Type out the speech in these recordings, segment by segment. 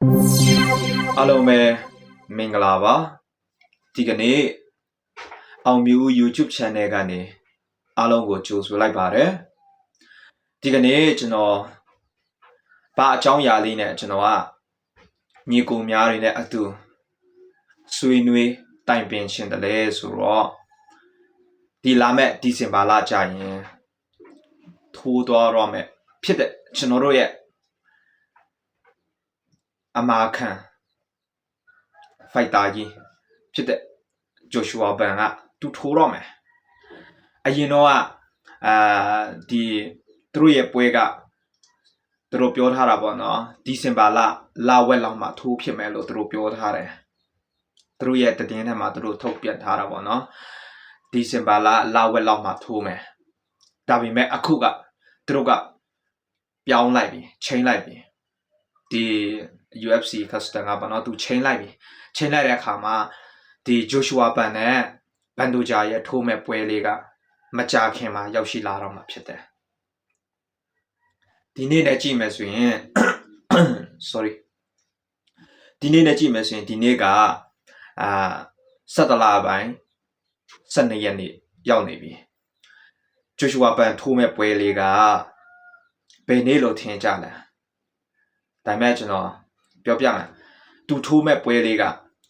အားလုံးပဲမင်္ဂလာပါဒီကနေ့အောင်မြူ YouTube Channel ကနေအားလုံးကိုကြိုဆိုလိုက်ပါတယ်ဒီကနေ့ကျွန်တော်ဘာအကြောင်းအရာလေးနဲ့ကျွန်တော်ကညီကိုများတွေနဲ့အတူဆွေးနွေးတိုင်ပင်ရှင်တယ်လဲဆိုတော့ဒီလာမဲ့ဒီဇင်ဘာလကြာရင်ထိုးသွားတော့မယ်ဖြစ်တဲ့ကျွန်တော်တို့ရဲ့အမာခံဖိုက်တာကြီးဖြစ်တဲ့ဂျိုရှူအာဘန်ကသူထိုးတော့မယ်အရင်တော့ဒီသူတို့ရဲ့ပွဲကသူတို့ပြောထားတာပေါ့နော်ဒီဇင်ဘာလဝက်လောက်မှထိုးဖြစ်မယ်လို့သူတို့ပြောထားတယ်သူတို့ရဲ့တည်င်းထဲမှာသူတို့ထုတ်ပြန်ထားတာပေါ့နော်ဒီဇင်ဘာလဝက်လောက်မှထိုးမယ်ဒါပေမဲ့အခုကသူတို့ကပြောင်းလိုက်ပြီချိန်လိုက်ပြီဒီ UFC custom ကပေါ့နော်သူချိန်လိုက်ပြီချိန်လိုက်တဲ့အခါမှာဒီဂျိုရှူအာဘန်နဲ့ဘန်ဒိုဂျာရဲ့ထိုးမဲ့ပွဲလေးကမကြာခင်မှာရောက်ရှိလာတော့မှာဖြစ်တယ်ဒီနေ့နဲ့ကြည့်မယ်ဆိုရင် sorry ဒီနေ့နဲ့ကြည့်မယ်ဆိုရင်ဒီနေ့က17လပိုင်း12ရက်နေ့ရောက်နေပြီဂျိုရှူအာဘန်ထိုးမဲ့ပွဲလေးကဘယ်နေ့လို့ထင်ကြလဲဒါမဲ့ကျွန်တော်ပြောပြမယ်သူထိုးမဲ့ပွဲလေးက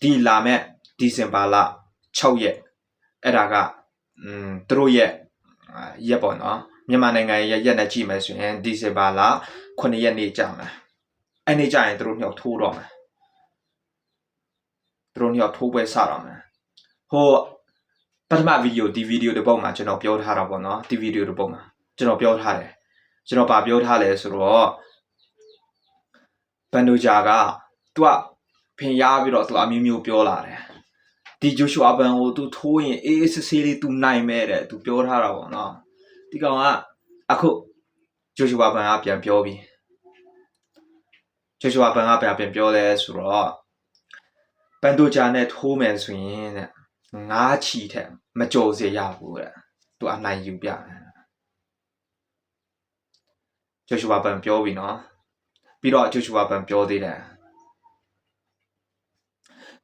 ဒီလာမဲ့ဒီဇင်ဘာလ6ရက်အဲ့ဒါကသူတို့ရဲ့ရက်ပေါ့နော်မြန်မာနိုင်ငံရဲ့ရက်နဲ့ကြည့်မယ်ဆိုရင်ဒီဇင်ဘာလ9ရက်နေ့ကြာမယ်အဲ့နေ့ကြာရင်သူတို့ညှောက်ထိုးတော့မယ်သူတို့ညှောက်ထိုးပွဲစတော့မယ်ဟိုပထမဗီဒီယိုဒီဗီဒီယိုတစ်ပုဒ်မှာကျွန်တော်ပြောထားတာပေါ့နော်ဒီဗီဒီယိုတစ်ပုဒ်မှာကျွန်တော်ပြောထားတယ်ကျွန်တော်ဗာပြောထားလဲဆိုတော့ဘန်ဒိုဂျာကသူကဖင်ရပြီးတော့သူအမျိုးမျိုးပြောလာတယ်ဒီဂျိုရှူအာဘန်ကိုသူထိုးရင်အေးစစ်ဆေးလေးသူနိုင်မဲ့တဲ့သူပြောထားတာပေါ့နော်ဒီကောင်ကအခုဂျိုရှူအာဘန်ကပြန်ပြောပြီဂျိုရှူအာဘန်ကပြန်ပြောလဲဆိုတော့ဘန်ဒိုဂျာနဲ့ထိုးမယ်ဆိုရင်တဲ့9ချီထက်မကြော်စေရဘူးတဲ့သူအနိုင်ယူပြတယ်ဂျိုရှူအာဘန်ပြောပြီနော်ပြီးတော့ဂျိုရှူအာဘန်ပြောသေးတယ်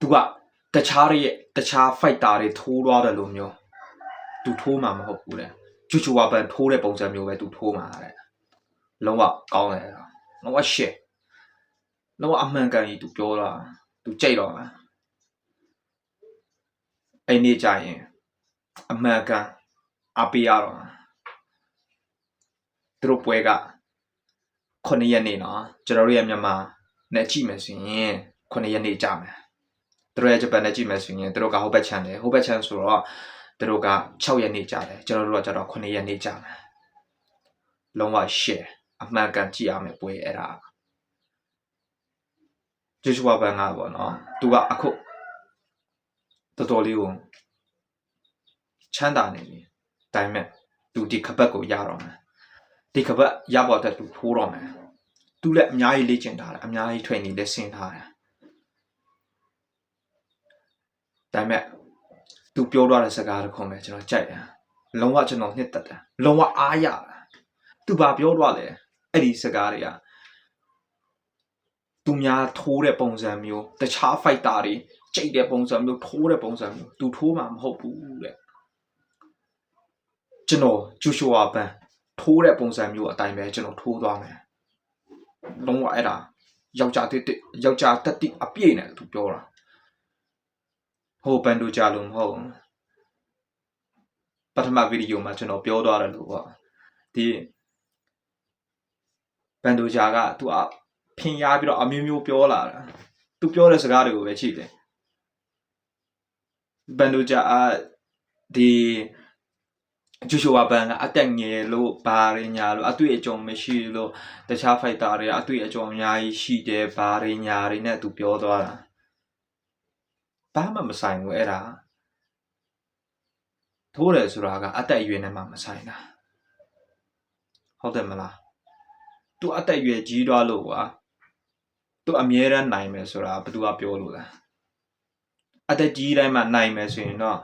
သူကတခြား fighter တွေထိုးသွားတယ်လို့မျိုးသူထိုးမှာမဟုတ်ဘူးတဲ့ဂျိုရှူအာဘန်ထိုးတဲ့ပုံစံမျိုးပဲသူထိုးမှာတဲ့လုံးဝကောင်းတယ်လုံးဝရှစ်လုံးဝအမှန်ကန်ကြီးသူပြောတာသူကြိတ်တော့မှာအဲ့နေ့ကျရင်အမှန်ကန်အပေးရတော့မှာသူတို့ပွဲက9ရက်နေ့နော်ကျွန်တော်တို့ရဲ့မြန်မာနဲ့ကြည့်မယ်ဆိုရင်9ရက်နေ့ကြာမယ်သူတို့ရဲ့ဂျပန်နဲ့ကြည့်မယ်ဆိုရင်သူတို့ကဟိုဘက်ချန်တယ်ဟိုဘက်ချန်ဆိုတော့သူတို့က6ရက်နေ့ကြာတယ်ကျွန်တော်တို့ကကျတော့9ရက်နေ့ကြာမယ်လုံးဝ share အမှန်ကန်ကြည့်ရမယ်ပွဲအဲ့ဒါဂျိုရှူအာဘန်ကပေါ့နော်သူကအခုတော်တော်လေးကိုချမ်းသာနေပြီဒါပေမဲ့သူဒီခပတ်ကိုရတော့မယ်ဒီခပတ်ရပေါ်တဲ့သူထိုးတော့မယ်သူလည်းအများကြီးလေ့ကျင့်ထားတယ်အများကြီး training လည်းဆင်းထားတယ်ဒါပေမဲ့သူပြောသွားတဲ့စကားတစ်ခုပဲကျွန်တော်ကြိုက်တယ်လုံးဝကျွန်တော်နှစ်သက်တယ်လုံးဝအားရသူဘာပြောသွားလဲအဲ့ဒီစကားတွေကသူများထိုးတဲ့ပုံစံမျိုးတခြား fighter တွေကြိတ်တဲ့ပုံစံမျိုးထိုးတဲ့ပုံစံမျိုးသူထိုးမှာမဟုတ်ဘူးတဲ့ကျွန်တော်ဂျိုရှူအာဘန်ထိုးတဲ့ပုံစံမျိုးအတိုင်းပဲကျွန်တော်ထိုးသွားမယ်လုံးဝအဲ့ဒါယောက်ျားတက်တိအပြည့်နဲ့သူပြောတာဟိုဘန်ဒိုဂျာလို့မဟုတ်ပထမဗီဒီယိုမှာကျွန်တော်ပြောသွားတယ်လို့ပေါ့ဒီဘန်ဒိုဂျာကသူအဖင်ရပြီးတော့အမျိုးမျိုးပြောလာတာသူပြောတဲ့စကားတွေကိုပဲကြည့်တယ်ဘန်ဒိုဂျာဒီဂျိုရှူအာဘန်ကအတက်ငယ်လို့ဘာရညာလို့အတွေ့အကြုံမရှိလို့တခြား fighter တွေအတွေ့အကြုံအများကြီးရှိတယ်ဘာရညာတွေနဲ့သူပြောသွားတာဘာမှမဆိုင်ဘူးအဲ့ဒါထိုးတယ်ဆိုတာကအတက်အရွယ်နဲ့မှမဆိုင်တာဟုတ်တယ်မလားသူအတက်အရွယ်ကြီးသွားလို့ကွာသူအမြဲတမ်းနိုင်မယ်ဆိုတာဘယ်သူကပြောလို့လဲအတက်ကြီးတိုင်းမှာနိုင်မယ်ဆိုရင်တော့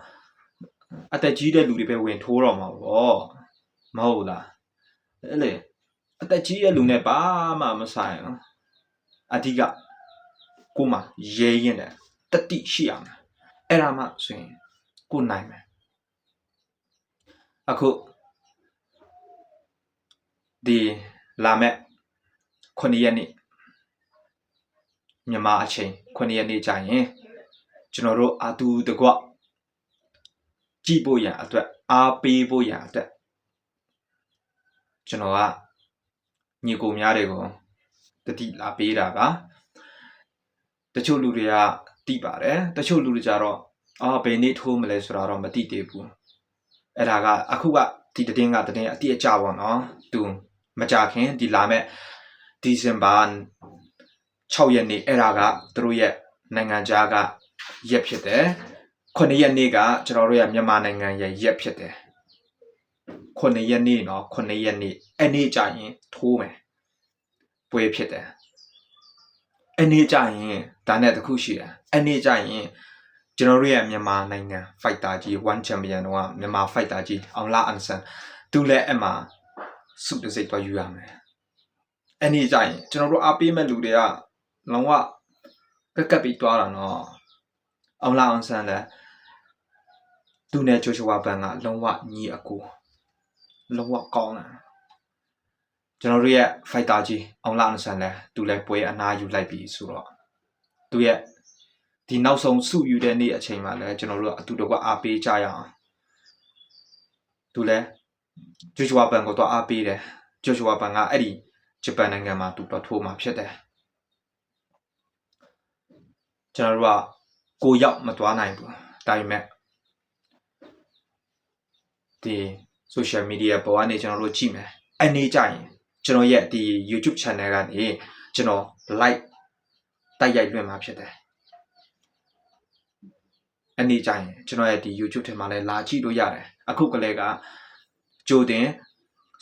အသက်ကြီးတဲ့လူတွေပဲဝင်ထိုးတော့မှာပေါ့မဟုတ်လားအဲ့လေအသက်ကြီးတဲ့လူနဲ့ဘာမှမဆိုင်ဘူးအဓိက ကိုမှရဲရင်တဲ့တတိရှိရမယ်အဲ့ဒါမှဆိုရင်ကိုနိုင်မယ်အခုဒီလာမဲ့9ရက်နေ့မြန်မာအချိန်9ရက်နေ့ကြာရင်ကျွန်တော်တို့အာတူတကွကြည့်ဖို့ရန်အတွက်အားပေးဖို့ရန်အတွက်ကျွန်တော်ကညီကိုများတွေကိုတတိလာပေးတာပါတချို့လူတွေကတိပါတယ်တချို့လူတွေကြတော့ဘယ်နေ့ထိုးမလဲဆိုတာတော့မသိသေးဘူးအဲ့ဒါကအခုကဒီတည်င်းကတည်င်းအတိအကျပေါ့နော်သူမကြခင်ဒီလာမဲ့ဒီဇင်ဘာ6ရက်နေ့အဲ့ဒါကသူတို့ရဲ့နိုင်ငံခြားကရက်ဖြစ်တယ်9ရက်နေ့ကကျွန်တော်တို့ရဲ့မြန်မာနိုင်ငံရဲ့ရက်ဖြစ်တယ်9ရက်နေ့နော်9ရက်နေ့အဲ့နေ့ကြာရင်ထိုးမယ်ပွဲဖြစ်တယ်အဲ့နေ့ကြာရင်ဒါနဲ့တခုရှိတယ်အဲ့နေ့ကြာရင်ကျွန်တော်တို့ရဲ့မြန်မာနိုင်ငံ fighter ကြီး one champion တော့မြန်မာ fighter ကြီးအောင်လာအန်ဆန်သူလည်းအမှစုတစိတ်တော့ယူရမယ်အဲ့နေ့ကြာရင်ကျွန်တော်တို့အားပေးမဲ့လူတွေကလုံးဝကပ်ပြီးတွားတာနော်အောင်လာအန်ဆန်လည်းသူနဲ့ချိုချိုဝါပန်ကလုံးဝညီအကူလုံးဝကောင်းတယ်ကျွန်တော်တို့ရဲ့ fighter ကြီးအောင်လာအန်ဆန်လည်းသူလည်းပွဲအနာယူလိုက်ပြီဆိုတော့သူရဲ့ဒီနောက်ဆုံးစုယူတဲ့နေ့အချိန်မှာလည်းကျွန်တော်တို့အတူတကွအားပေးကြရအောင်သူလည်းချိုချိုဝါပန်ကိုတော့အားပေးတယ်ချိုချိုဝါပန်ကအဲ့ဒီဂျပန်နိုင်ငံမှာသူတော့ထိုးမှာဖြစ်တယ်ကျွန်တော်တို့ကကိုရောက်မသွားနိုင်ဘူးဒါပေမဲ့ဒီ social media ပေါ်ကနေကျွန်တော်တို့ကြည့်မယ်အနေကြရင်ကျွန်တော်ရဲ့ဒီ YouTube channel ကနေကျွန်တော် like တိုက်ရိုက်လွှင့်မှာဖြစ်တယ်အနေကြရင်ကျွန်တော်ရဲ့ဒီ YouTube ထဲမှာလည်းလာကြည့်လို့ရတယ်အခုကလေးကကြိုတင်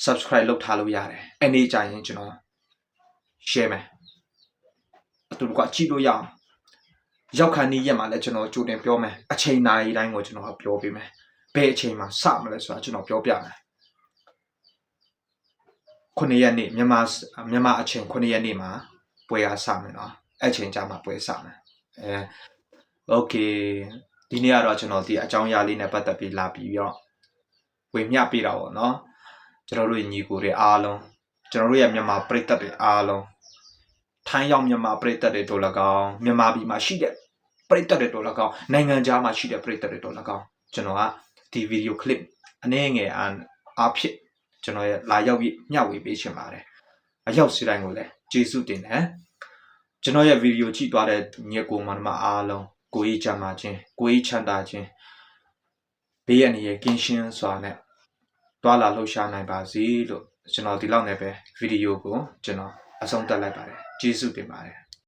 subscribe လုပ်ထားလို့ရတယ်အနေကြရင်ကျွန်တော် share မယ်အတူတကွကြည့်လို့ရအောင်ရောက်ခါနေရက်မှာလည်းကျွန်တော်ကြိုတင်ပြောမယ်အချိန်တိုင်းကိုကျွန်တော်ပြောပေးမယ်ဘယ်အချိန်မှာစမလဲဆိုတာကျွန်တော်ပြောပြမယ်9ရက်နေ့မြန်မာအချိန်9ရက်နေ့မှာပွဲရစမယ်နော်အဲ့ချိန်ကြာမှပွဲစမယ်okay ဒီနေ့ကတော့ကျွန်တော်ဒီအကြောင်းအရာလေးနဲ့ပတ်သက်ပြီးလာပြီးတော့ဝေမျှပေးတာပေါ့နော်ကျွန်တော်တို့ညီကိုတွေအားလုံးကျွန်တော်တို့ရဲ့မြန်မာပရိသတ်တွေအားလုံးထိုင်းရောက်မြန်မာပရိသတ်တွေတို့၎င်းမြန်မာပြည်မှာရှိတဲ့ပရိသတ်တွေတို့၎င်းနိုင်ငံခြားမှာရှိတဲ့ပရိသတ်တွေတို့၎င်းကျွန်တော်ကဒီဗီဒီယိုကလစ်အနည်းငယ်အားဖြင့်ကျွန်တော်ရဲ့လာရောက်ပြီးမျှဝေပေးချင်ပါတယ်အရောက်စီတိုင်းကိုလည်းကျေးဇူးတင်တယ်ကျွန်တော်ရဲ့ဗီဒီယိုကြည့်သွားတဲ့ညီကိုမောင်နှမအားလုံးကိုကြီးချမ်းသာခြင်းကိုကြီးချမ်းသာခြင်းဘေးရန်ရဲ့ကင်းရှင်းစွာနဲ့တွာလာလှုပ်ရှားနိုင်ပါစေလို့ကျွန်တော်ဒီလောက်နဲ့ပဲဗီဒီယိုကိုကျွန်တော်အဆုံးသတ်လိုက်ပါတယ်ကျေးဇူးတင်ပါတယ်